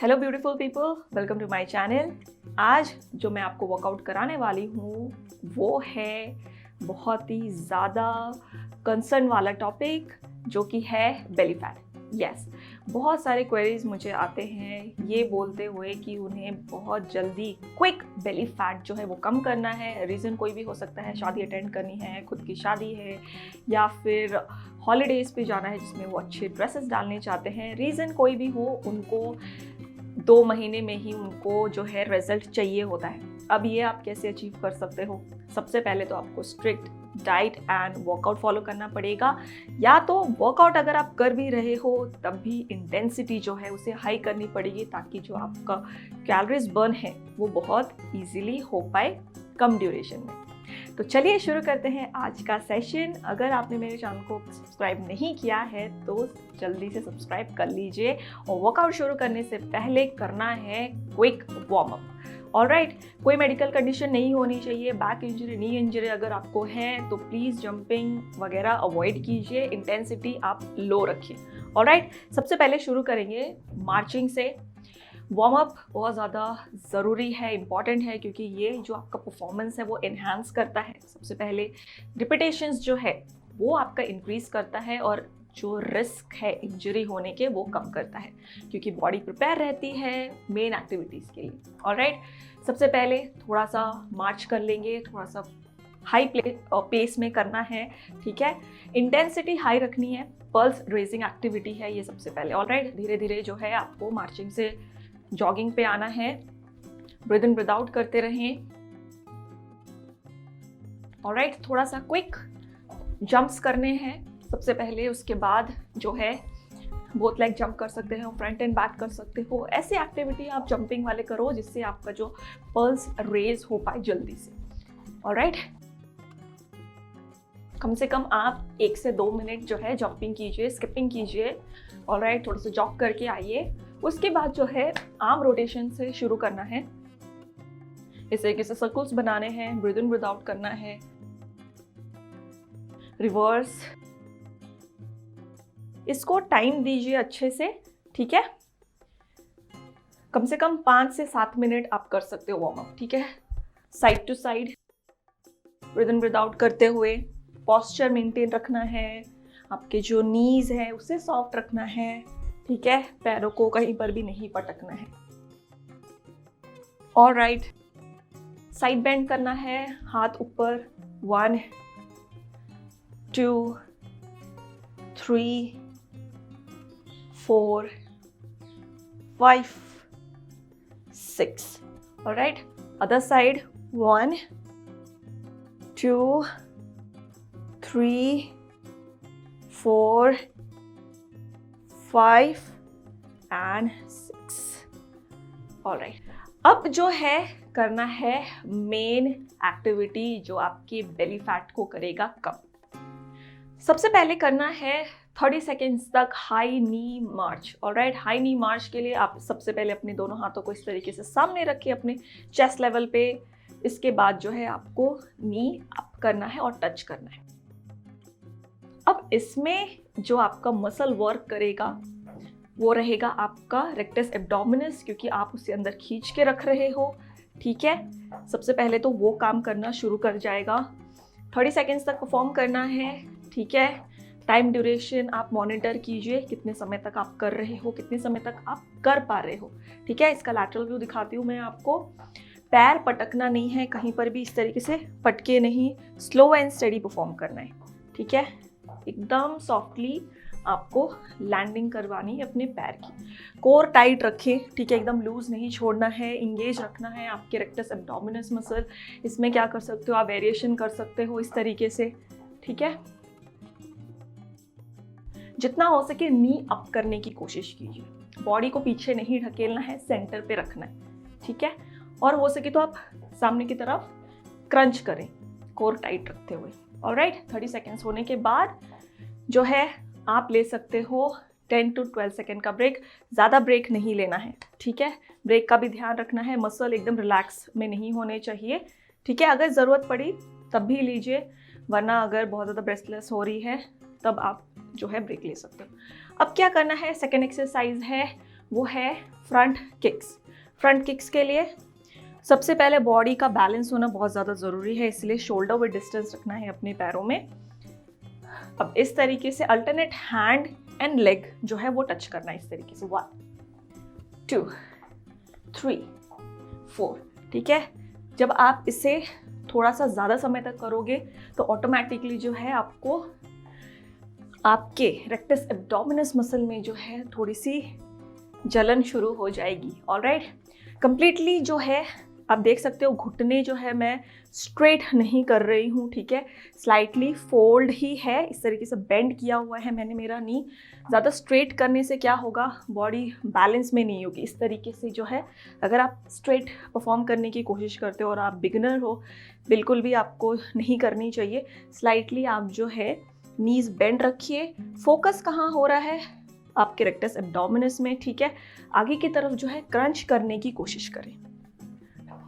Hello beautiful people, welcome to my channel. आज जो मैं आपको वर्कआउट कराने वाली हूँ वो है बहुत ही ज़्यादा कंसर्न वाला टॉपिक, जो कि है बेली फैट। यस, बहुत सारे क्वेरीज मुझे आते हैं ये बोलते हुए कि उन्हें बहुत जल्दी क्विक बेली फैट जो है वो कम करना है। रीज़न कोई भी हो सकता है, शादी अटेंड करनी है, खुद की शादी है, या फिर हॉलीडेज़ पे जाना है जिसमें वो अच्छे ड्रेसेस डालने चाहते हैं। रीज़न कोई भी हो, उनको 2 महीने में ही उनको जो है रिजल्ट चाहिए होता है। अब ये आप कैसे अचीव कर सकते हो? सबसे पहले तो आपको strict diet and workout follow करना पड़ेगा, या तो वर्कआउट अगर आप कर भी रहे हो तब भी इंटेंसिटी जो है उसे हाई करनी पड़ेगी, ताकि जो आपका कैलोरीज बर्न है वो बहुत इजीली हो पाए कम ड्यूरेशन में। तो चलिए शुरू करते हैं आज का सेशन। अगर आपने मेरे चैनल को सब्सक्राइब नहीं किया है तो जल्दी से सब्सक्राइब कर लीजिए, और वर्कआउट शुरू करने से पहले करना है क्विक वार्म अप। ऑलराइट, कोई मेडिकल कंडीशन नहीं होनी चाहिए। बैक इंजरी, नी इंजरी अगर आपको है तो प्लीज़ जंपिंग वगैरह अवॉइड कीजिए, इंटेंसिटी आप लो रखिए। ऑलराइट, सबसे पहले शुरू करेंगे मार्चिंग से। वार्म अप बहुत ज़्यादा ज़रूरी है, इम्पॉर्टेंट है, क्योंकि ये जो आपका परफॉर्मेंस है वो इन्हांस करता है। सबसे पहले रिपीटेशंस जो है वो आपका इंक्रीज करता है, और जो रिस्क है इंजरी होने के वो कम करता है, क्योंकि बॉडी प्रिपेयर रहती है मेन एक्टिविटीज़ के लिए। ऑलराइट, सबसे पहले थोड़ा सा मार्च कर लेंगे, थोड़ा सा हाई पेस में करना है। ठीक है, इंटेंसिटी हाई रखनी है, पल्स रेजिंग एक्टिविटी है ये सबसे पहले। ऑलराइट, धीरे धीरे जो है आपको मार्चिंग से जॉगिंग पे आना है। ब्रीथ इन ब्रीथ आउट करते रहें। ऑलराइट, थोड़ा सा क्विक जंप्स करने हैं सबसे पहले। उसके बाद जो है बोथ लेग जंप कर सकते हो, फ्रंट एंड बैक कर सकते हो। ऐसी एक्टिविटी आप जंपिंग वाले करो जिससे आपका जो पल्स रेज हो पाए जल्दी से। ऑलराइट, कम से कम आप 1 से 2 मिनट जो है जंपिंग कीजिए, स्किपिंग कीजिए। ऑलराइट, थोड़ा सा जॉग करके आइए। उसके बाद जो है आर्म रोटेशन से शुरू करना है। इस तरीके से सर्कल्स बनाने हैं, ब्रीथ इन ब्रीथ आउट करना है, रिवर्स। इसको टाइम दीजिए अच्छे से। ठीक है, कम से कम 5 से 7 मिनट आप कर सकते हो वार्म अप। ठीक है, side to side breathe in breathe out करते हुए पोस्चर मेंटेन रखना है। आपके जो नीज है उसे सॉफ्ट रखना है। ठीक है, पैरों को कहीं पर भी नहीं पटकना है। ऑलराइट, साइड बेंड करना है, हाथ ऊपर। 1 2 3 4 5 6। Alright, other side. 1 2 3 4 5 and 6। Alright, अब जो है करना है मेन एक्टिविटी जो आपके बेली फैट को करेगा कम। सबसे पहले करना है 30 सेकेंड्स तक हाई नी मार्च। ऑलराइट, हाई नी मार्च के लिए आप सबसे पहले अपने दोनों हाथों को इस तरीके से सामने रखिए अपने चेस्ट लेवल पे। इसके बाद जो है आपको नी अप करना है और टच करना है। अब इसमें जो आपका मसल वर्क करेगा वो रहेगा आपका रेक्टस एब्डोमिनस, क्योंकि आप उसे अंदर खींच के रख रहे हो। ठीक है, सबसे पहले तो वो काम करना शुरू कर जाएगा। 30 सेकेंड्स तक परफॉर्म करना है। ठीक है, टाइम ड्यूरेशन आप मॉनिटर कीजिए, कितने समय तक आप कर रहे हो, कितने समय तक आप कर पा रहे हो। ठीक है, इसका लैटरल व्यू दिखाती हूँ मैं आपको। पैर पटकना नहीं है कहीं पर भी, इस तरीके से पटके नहीं, स्लो एंड स्टेडी परफॉर्म करना है। ठीक है, एकदम सॉफ्टली आपको लैंडिंग करवानी है अपने पैर की। कोर टाइट रखें। ठीक है, एकदम लूज नहीं छोड़ना है, इंगेज रखना है आपके रेक्टस एब्डोमिनस मसल। इसमें क्या कर सकते हो आप, वेरिएशन कर सकते हो इस तरीके से। ठीक है, जितना हो सके नी अप करने की कोशिश कीजिए। बॉडी को पीछे नहीं ढकेलना है, सेंटर पे रखना है। ठीक है, और हो सके तो आप सामने की तरफ क्रंच करें कोर टाइट रखते हुए। ऑलराइट, 30 सेकेंड्स होने के बाद जो है आप ले सकते हो 10 to 12 सेकेंड का ब्रेक। ज़्यादा ब्रेक नहीं लेना है। ठीक है, ब्रेक का भी ध्यान रखना है, मसल एकदम रिलैक्स में नहीं होने चाहिए। ठीक है, अगर ज़रूरत पड़ी तब भी लीजिए, वरना अगर बहुत ज़्यादा ब्रेथलेस हो रही है तब आप जो है ब्रेक ले सकते हो। अब क्या करना है, सेकेंड एक्सरसाइज है वो है फ्रंट किक्स। फ्रंट किक्स के लिए सबसे पहले बॉडी का बैलेंस होना बहुत ज़्यादा ज़रूरी है, इसलिए शोल्डर विद डिस्टेंस रखना है अपने पैरों में। अब इस तरीके से अल्टरनेट हैंड एंड लेग जो है वो टच करना है इस तरीके से। 1 2 3 4, ठीक है। जब आप इसे थोड़ा सा ज़्यादा समय तक करोगे तो ऑटोमेटिकली जो है आपको आपके रेक्टस एब्डोमिनस मसल में जो है थोड़ी सी जलन शुरू हो जाएगी। ऑलराइट, कंप्लीटली जो है आप देख सकते हो घुटने जो है मैं स्ट्रेट नहीं कर रही हूँ, ठीक है, स्लाइटली फोल्ड ही है, इस तरीके से बेंड किया हुआ है मैंने मेरा नी। ज़्यादा स्ट्रेट करने से क्या होगा, बॉडी बैलेंस में नहीं होगी। इस तरीके से जो है अगर आप स्ट्रेट परफॉर्म करने की कोशिश करते हो और आप बिगिनर हो, बिल्कुल भी आपको नहीं करनी चाहिए। स्लाइटली आप जो है नीज बेंड रखिए। फोकस कहाँ हो रहा है, आपके रेक्टस एब्डोमिनस में, ठीक है। आगे की तरफ जो है क्रंच करने की कोशिश करें।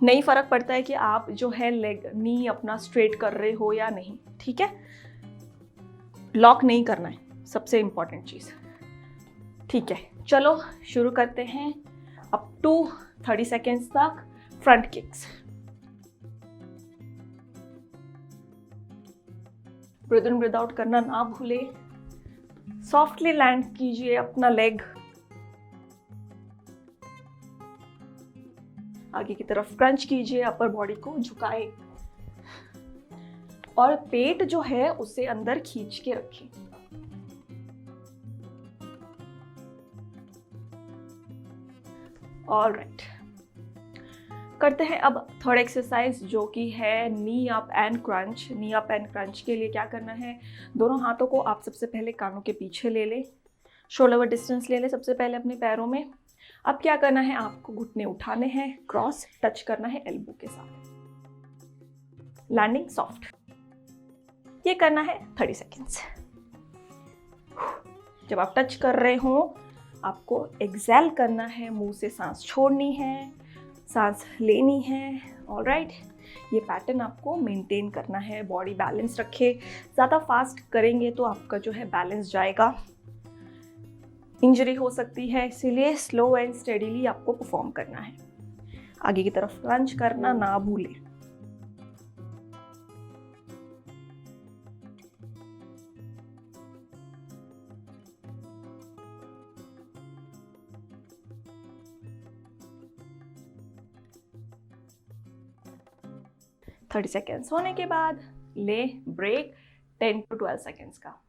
नहीं फर्क पड़ता है कि आप जो है लेग नी अपना स्ट्रेट कर रहे हो या नहीं, ठीक है। लॉक नहीं करना है, सबसे इंपॉर्टेंट चीज, ठीक है। चलो शुरू करते हैं। अप टू 30 सेकेंड्स तक front kicks. Breathe in breathe out करना ना भूले। सॉफ्टली लैंड कीजिए अपना लेग आगे की तरफ, क्रंच कीजिए, अपर बॉडी को झुकाए और पेट जो है उसे अंदर खींच के रखें। ऑलराइट, करते हैं अब थर्ड एक्सरसाइज जो कि है knee up and crunch. Knee up and crunch के लिए क्या करना है, दोनों हाथों को आप सबसे पहले कानों के पीछे ले लें, शोल्डर विद डिस्टेंस ले लें सबसे पहले अपने पैरों में। अब क्या करना है, आपको घुटने उठाने हैं, क्रॉस टच करना है एल्बो के साथ, लैंडिंग सॉफ्ट। ये करना है 30 सेकेंड्स। जब आप टच कर रहे हो आपको एक्सेल करना है, मुंह से सांस छोड़नी है, सांस लेनी है। ऑलराइट, ये पैटर्न आपको मेंटेन करना है, बॉडी बैलेंस रखे। ज़्यादा फास्ट करेंगे तो आपका जो है बैलेंस जाएगा, इंजरी हो सकती है, इसीलिए स्लो एंड स्टेडीली आपको परफॉर्म करना है। आगे की तरफ क्रंच करना ना भूलें। थर्टी सेकेंड्स होने के बाद ले ब्रेक 10 to 12 सेकेंड्स का।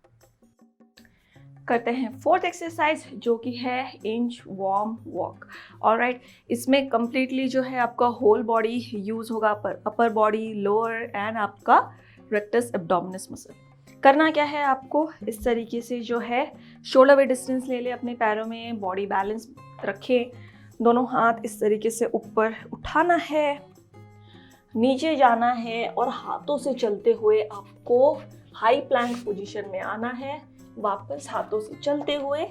करते हैं फोर्थ एक्सरसाइज जो कि है इंच वार्म वॉक। ऑलराइट, इसमें कंप्लीटली जो है आपका होल बॉडी यूज होगा, अपर बॉडी, लोअर एंड आपका रेक्टस एब्डोमिनस मसल। करना क्या है, आपको इस तरीके से जो है शोल्डर विद डिस्टेंस ले ले अपने पैरों में, बॉडी बैलेंस रखें, दोनों हाथ इस तरीके से ऊपर उठाना है, नीचे जाना है और हाथों से चलते हुए आपको हाई प्लैंक पोजीशन में आना है। वापस हाथों से चलते हुए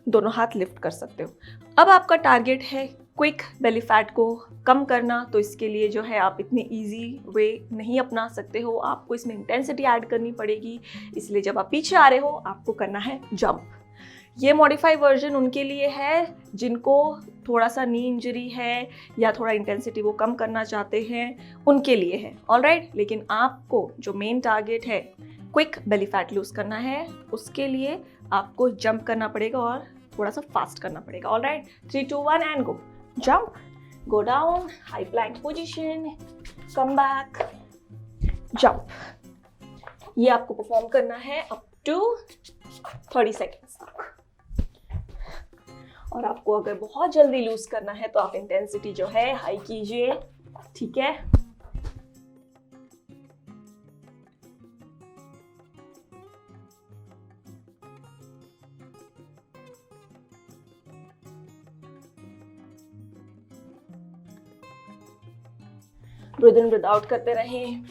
दोनों हाथ लिफ्ट कर सकते हो। अब आपका टारगेट है क्विक बेली फैट को कम करना, तो इसके लिए जो है आप इतने इजी वे नहीं अपना सकते हो, आपको इसमें इंटेंसिटी ऐड करनी पड़ेगी। इसलिए जब आप पीछे आ रहे हो आपको करना है जंप। ये मॉडिफाई वर्जन उनके लिए है जिनको थोड़ा सा नी इंजरी है या थोड़ा इंटेंसिटी वो कम करना चाहते हैं, उनके लिए है। ऑलराइट, लेकिन आपको जो मेन टारगेट है क्विक बेली फैट लूज करना है, उसके लिए आपको जंप करना पड़ेगा और थोड़ा सा फास्ट करना पड़ेगा। Alright, 3 2 1 and go. Jump, go down, high plank position, come back, jump. ये आपको परफॉर्म करना है अप टू 30 सेकेंड्स तक। और आपको अगर बहुत जल्दी लूज करना है तो आप इंटेंसिटी जो है हाई कीजिए, ठीक है। ब्रीथ इन ब्रीथ आउट करते रहें।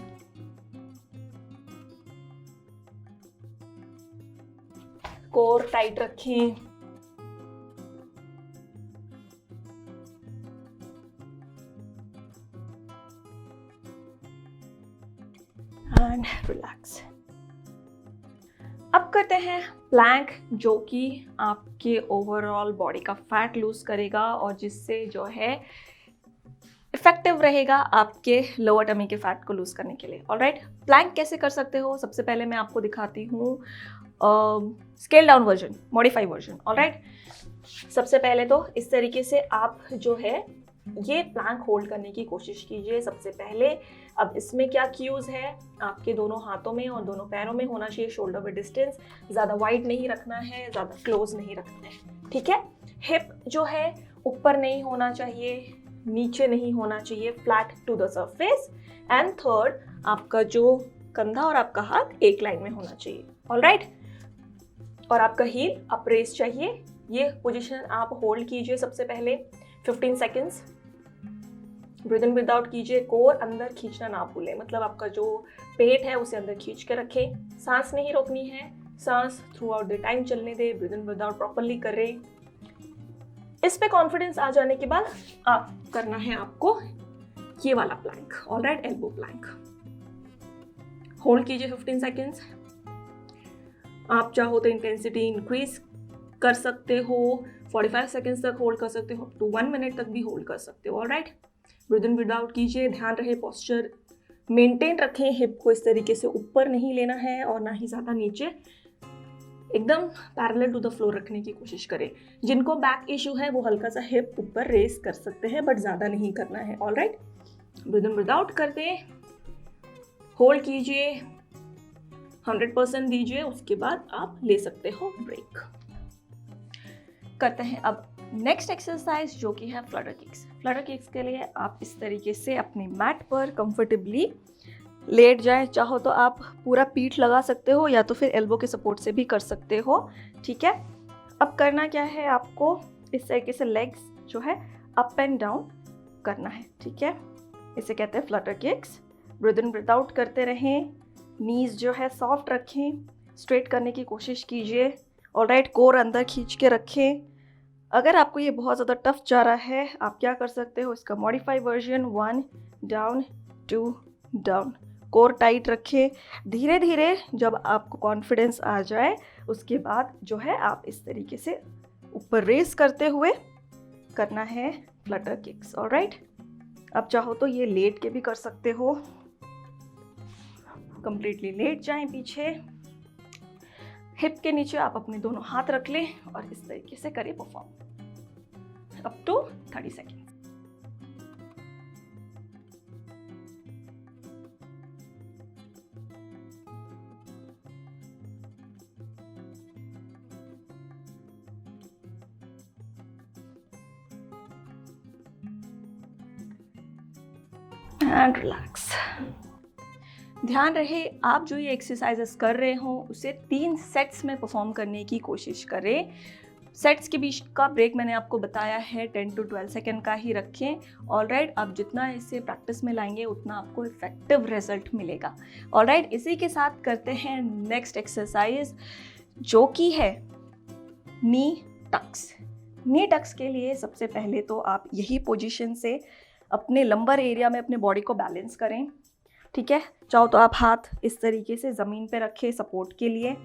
कोर टाइट रखें। And relax. अब करते हैं प्लैंक, जो कि आप आपके ओवरऑल बॉडी का फैट लूज करेगा और जिससे जो है इफेक्टिव रहेगा आपके लोअर टमी के फैट को लूज करने के लिए। ऑलराइट, प्लैंक कैसे कर सकते हो? सबसे पहले मैं आपको दिखाती हूँ scale down version, modify version. Alright, सबसे पहले तो इस तरीके से आप जो है ये प्लैंक होल्ड करने की कोशिश कीजिए सबसे पहले। अब इसमें क्या क्यूज है, आपके दोनों हाथों में और दोनों पैरों में होना चाहिए शोल्डर विद डिस्टेंस, ज़्यादा वाइड नहीं रखना है, ज़्यादा क्लोज नहीं रखना है, ठीक है। हिप जो है ऊपर नहीं होना चाहिए, नीचे नहीं होना चाहिए, flat to the surface. And third, आपका जो कंधा और आपका हाथ एक लाइन में होना चाहिए। ऑलराइट, और आपका हील अप रेस चाहिए। ये पोजीशन आप होल्ड कीजिए सबसे पहले 15 seconds. Breathe in breathe out कीजिए, कोर अंदर खींचना ना भूलें, मतलब आपका जो पेट है उसे अंदर खींच के रखें। सांस नहीं रोकनी है, सांस थ्रू आउट द टाइम चलने दें, breathe in breathe out properly करें। इस पे कॉन्फिडेंस आ जाने के बाद आप करना है आपको ये वाला plank. Alright, elbow plank. Hold कीजिए 15 सेकेंड्स। आप चाहो तो इंटेंसिटी इंक्रीज कर सकते हो, 45 सेकेंड्स तक होल्ड कर सकते हो, टू 1 मिनट तक भी होल्ड कर सकते हो। Alright, breathe in breathe out कीजिए, ध्यान रहे पोस्चर मेंटेन रखें, हिप को इस तरीके से ऊपर नहीं लेना है और ना ही ज़्यादा नीचे, एकदम पैरेलल टू द फ्लोर रखने की कोशिश करें। जिनको बैक इशू है वो हल्का सा हिप ऊपर रेस कर सकते हैं, बट ज़्यादा नहीं करना है। Alright, breathe in breathe out करते हैं, होल्ड कीजिए, 100% दीजिए, उसके बाद आप ले सकते हो ब्रेक। करते हैं अब नेक्स्ट एक्सरसाइज जो कि है फ्लटर किक्स। फ्लटर किक्स के लिए आप इस तरीके से अपने मैट पर कंफर्टेबली लेट जाए, चाहो तो आप पूरा पीठ लगा सकते हो या तो फिर एल्बो के सपोर्ट से भी कर सकते हो, ठीक है। अब करना क्या है, आपको इस तरीके से लेग्स जो है अप एंड डाउन करना है, ठीक है। इसे कहते हैं Flutter kicks. Breathe in breathe out करते रहें, नीज जो है सॉफ्ट रखें, स्ट्रेट करने की कोशिश कीजिए। ऑलराइट, कोर अंदर खींच के रखें। अगर आपको ये बहुत ज़्यादा टफ जा रहा है, आप क्या कर सकते हो, इसका modify version 1 down 2 down. Core tight रखें। धीरे धीरे जब आपको कॉन्फिडेंस आ जाए उसके बाद जो है आप इस तरीके से ऊपर रेस करते हुए करना है फ्लटर किक्स। ऑलराइट, आप चाहो तो ये लेट के भी कर सकते हो, कंप्लीटली लेट जाएं पीछे, हिप के नीचे आप अपने दोनों हाथ रख लें और इस तरीके से करें perform up to 30 second. And relax. ध्यान रहे आप जो ये एक्सरसाइजेस कर रहे हो उसे 3 सेट्स में परफॉर्म करने की कोशिश करें। सेट्स के बीच का ब्रेक मैंने आपको बताया है 10 to 12 सेकेंड का ही रखें। ऑलराइट, आप जितना इसे प्रैक्टिस में लाएंगे उतना आपको इफेक्टिव रिजल्ट मिलेगा। ऑलराइट, इसी के साथ करते हैं नेक्स्ट एक्सरसाइज जो कि है नी टक्स। नी टक्स के लिए सबसे पहले तो आप यही पोजीशन से अपने लंबर एरिया में अपने बॉडी को बैलेंस करें, ठीक है। चाहो तो आप हाथ इस तरीके से ज़मीन पे रखें सपोर्ट के लिए।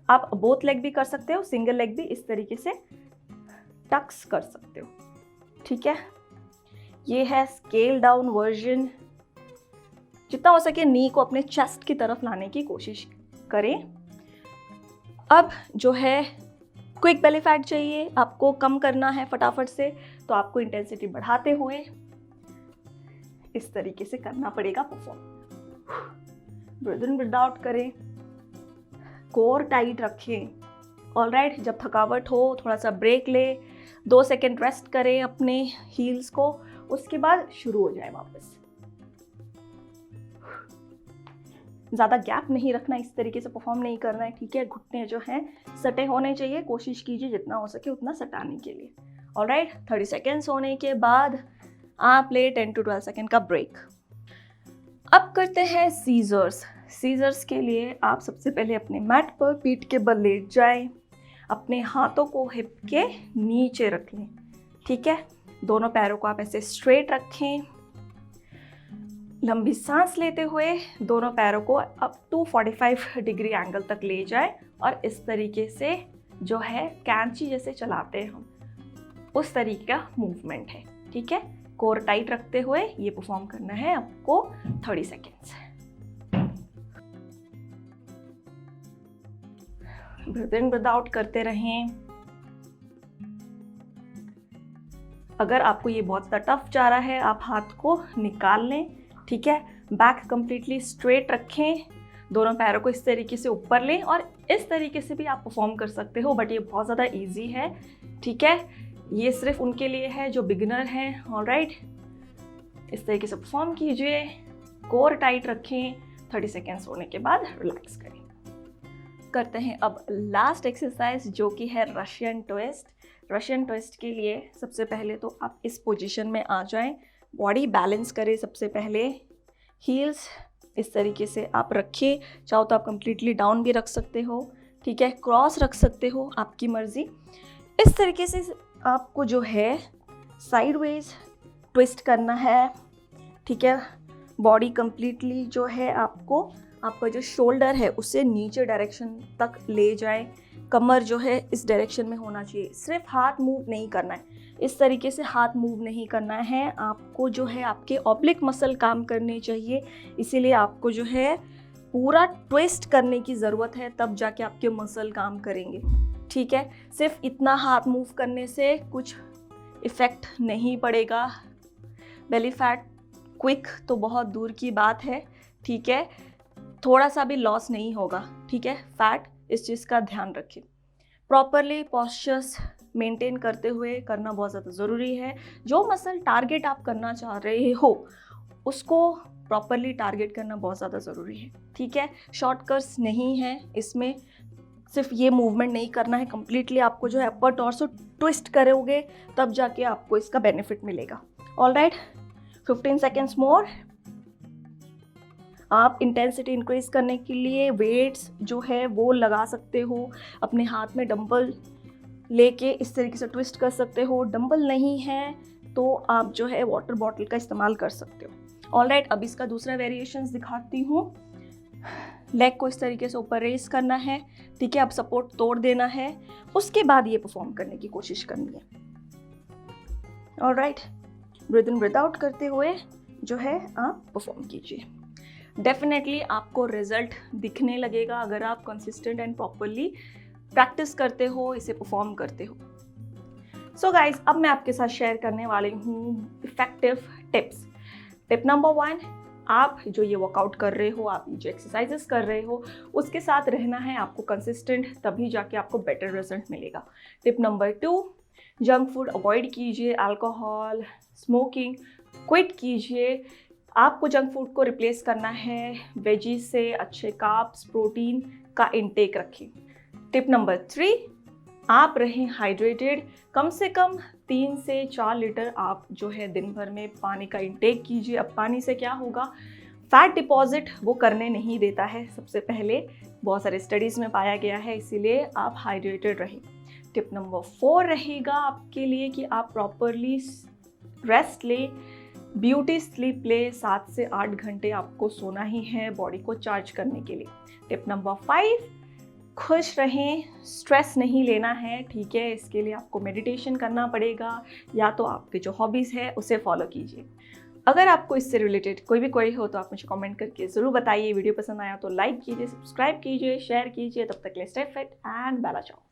आप बोथ लेग भी कर सकते हो, सिंगल लेग भी इस तरीके से टक्स कर सकते हो, ठीक है। ये है स्केल डाउन वर्जन। जितना हो सके नी को अपने चेस्ट की तरफ लाने की कोशिश करें। अब जो है क्विक बेली फैट चाहिए, आपको कम करना है फटाफट से, तो आपको इंटेंसिटी बढ़ाते हुए इस तरीके से करना पड़ेगा perform. Breathe in breathe out करें, कोर टाइट रखें। ऑलराइट, जब थकावट हो थोड़ा सा ब्रेक ले, 2 सेकेंड रेस्ट करें अपने हील्स को, उसके बाद शुरू हो जाए वापस। ज़्यादा गैप नहीं रखना, इस तरीके से परफॉर्म नहीं करना है, ठीक है। घुटने जो हैं सटे होने चाहिए, कोशिश कीजिए जितना हो सके उतना सटाने के लिए। ऑलराइट, 30 सेकेंड्स होने के बाद आप ले 10 to 12 सेकेंड का ब्रेक। अब करते हैं सीजर्स। सीजर्स के लिए आप सबसे पहले अपने मैट पर पीठ के बल लेट जाएं, अपने हाथों को हिप के नीचे रख लें, ठीक है। दोनों पैरों को आप ऐसे स्ट्रेट रखें, लंबी सांस लेते हुए दोनों पैरों को अप टू 45 डिग्री एंगल तक ले जाएं और इस तरीके से जो है कैंची जैसे चलाते हैं हम, उस तरीके का मूवमेंट है। ठीक है, कोर टाइट रखते हुए ये परफॉर्म करना है आपको 30 seconds. Breathe in breathe out करते रहें। अगर आपको ये बहुत ज़्यादा टफ जा रहा है, आप हाथ को निकाल लें। ठीक है, बैक कंप्लीटली स्ट्रेट रखें, दोनों पैरों को इस तरीके से ऊपर लें और इस तरीके से भी आप परफॉर्म कर सकते हो, बट ये बहुत ज़्यादा इजी है। ठीक है, ये सिर्फ उनके लिए है जो बिगिनर हैं। ऑलराइट, इस तरीके से परफॉर्म कीजिए, कोर टाइट रखें, 30 सेकेंड्स होने के बाद रिलैक्स करें। करते हैं अब लास्ट एक्सरसाइज जो कि है रशियन ट्विस्ट। रशियन ट्विस्ट के लिए सबसे पहले तो आप इस पोजीशन में आ जाएं, बॉडी बैलेंस करें। सबसे पहले हील्स इस तरीके से आप रखिए, चाहो तो आप कंप्लीटली डाउन भी रख सकते हो। ठीक है, क्रॉस रख सकते हो, आपकी मर्जी। इस तरीके से आपको जो है साइडवेज ट्विस्ट करना है। ठीक है, बॉडी कंप्लीटली जो है आपका जो शोल्डर है उसे नीचे डायरेक्शन तक ले जाए, कमर जो है इस डायरेक्शन में होना चाहिए। सिर्फ हाथ मूव नहीं करना है, इस तरीके से हाथ मूव नहीं करना है आपको, जो है आपके ऑब्लिक मसल काम करने चाहिए। इसीलिए आपको जो है पूरा ट्विस्ट करने की ज़रूरत है, तब जाके आपके मसल काम करेंगे। ठीक है, सिर्फ इतना हाथ मूव करने से कुछ इफ़ेक्ट नहीं पड़ेगा। बेली फैट क्विक तो बहुत दूर की बात है। ठीक है, थोड़ा सा भी लॉस नहीं होगा। ठीक है, फैट, इस चीज़ का ध्यान रखें। प्रॉपरली पॉस्चर्स मेंटेन करते हुए करना बहुत ज़्यादा ज़रूरी है। जो मसल टारगेट आप करना चाह रहे हो उसको प्रॉपरली टारगेट करना बहुत ज़्यादा ज़रूरी है। ठीक है, शॉर्टकट्स नहीं है इसमें, सिर्फ ये मूवमेंट नहीं करना है, कंप्लीटली आपको जो है अपर टॉर्सो ट्विस्ट करोगे तब जाके आपको इसका बेनिफिट मिलेगा। ऑलराइट, 15 सेकेंड्स मोर। आप इंटेंसिटी इंक्रीज करने के लिए वेट्स जो है वो लगा सकते हो, अपने हाथ में डंबल लेके इस तरीके से ट्विस्ट कर सकते हो। डंबल नहीं है तो आप जो है वाटर बॉटल का इस्तेमाल कर सकते हो। ऑलराइट, अब इसका दूसरा वेरिएशंस दिखाती हूँ। लेग को इस तरीके से ऊपर रेस करना है। ठीक है, अब सपोर्ट तोड़ देना है, उसके बाद ये परफॉर्म करने की कोशिश करनी है। Alright, breathe in breathe out करते हुए जो है आप परफॉर्म कीजिए। डेफिनेटली आपको रिजल्ट दिखने लगेगा अगर आप कंसिस्टेंट एंड प्रॉपरली प्रैक्टिस करते हो, इसे परफॉर्म करते हो। सो गाइज, अब मैं आपके साथ शेयर करने वाली हूँ इफेक्टिव टिप्स। टिप नंबर 1, आप जो ये वर्कआउट कर रहे हो, आप जो एक्सरसाइजेस कर रहे हो, उसके साथ रहना है आपको कंसिस्टेंट, तभी जाके आपको बेटर रिजल्ट मिलेगा। Tip number 2, junk food avoid कीजिए, अल्कोहल, स्मोकिंग क्विट कीजिए। आपको जंक फूड को रिप्लेस करना है वेजीज से, अच्छे कार्ब्स, प्रोटीन का इंटेक रखें। टिप नंबर 3, आप रहें हाइड्रेटेड, कम से कम 3 से 4 लीटर आप जो है दिन भर में पानी का इंटेक कीजिए। अब पानी से क्या होगा, फैट डिपॉजिट वो करने नहीं देता है, सबसे पहले बहुत सारे स्टडीज़ में पाया गया है, इसीलिए आप हाइड्रेटेड रहें। टिप नंबर 4 रहेगा आपके लिए कि आप प्रॉपरली रेस्ट ले, ब्यूटी स्लीप ले, 7 से 8 घंटे आपको सोना ही है बॉडी को चार्ज करने के लिए। टिप नंबर 5, खुश रहें, स्ट्रेस नहीं लेना है। ठीक है, इसके लिए आपको मेडिटेशन करना पड़ेगा या तो आपके जो हॉबीज़ है उसे फॉलो कीजिए। अगर आपको इससे रिलेटेड कोई भी क्वेरी हो तो आप मुझे कमेंट करके ज़रूर बताइए। वीडियो पसंद आया तो लाइक कीजिए, सब्सक्राइब कीजिए, शेयर कीजिए। तब तक के लिए स्टे फिट एंड बेला चाओ।